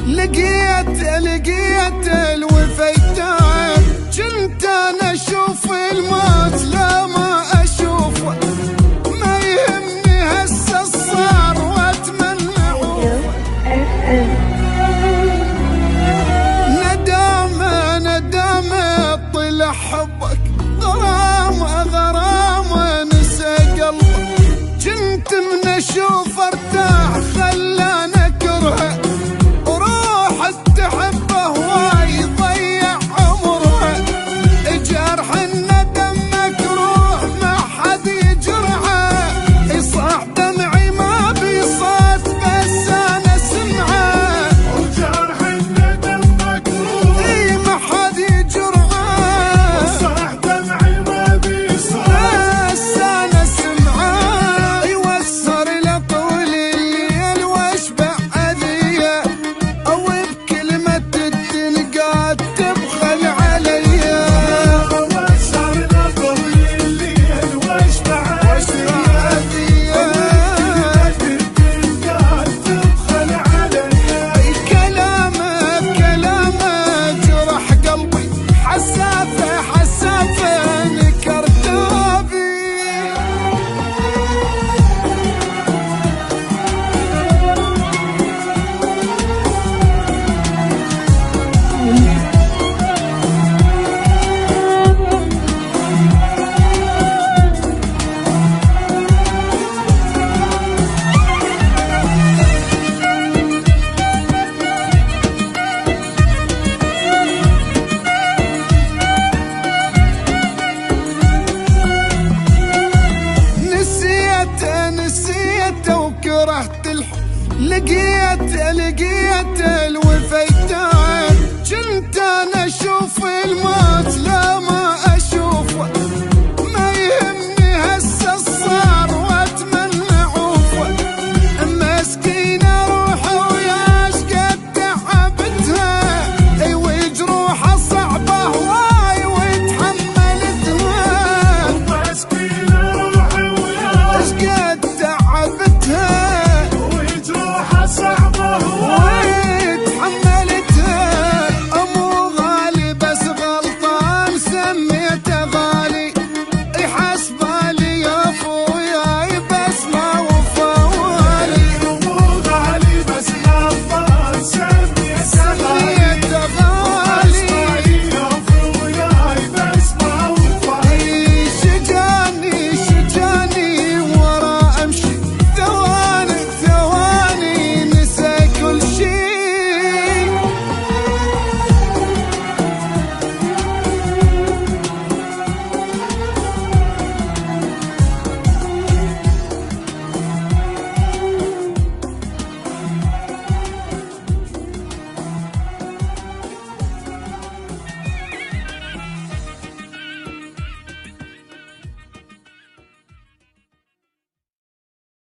لقيت الوفيتان، كنت انا اشوف الموت لا ما اشوفه، ما يهمني هسه صار واتمنى ندامة طلع حبك، غرامة نسى قلبك، كنت من اشوف ارتاح خلاني اكرهه، وروح تحبه هواي ضيع عمرها، جرح الندم مكروه ما حد يجرحه، يصاح دمعي ما بيصوت بس انا سمعه، وجرح الندم مكروه اي ما حد يجرحه، صاح دمعي ما بيصوت بس انا سمعه، يوسر لطول الليل واشبع اذيه، او بكلمة تنقاد تبخل عليا، وسر لطول الليل واشبع اذيه، تنقاد تبخل عليا، كلامه جرح قلبي، حسافه نكر دربي. نسيته وكرهت الحب، لقيت الوفيتان، كنت انا اشوف الموت لا ما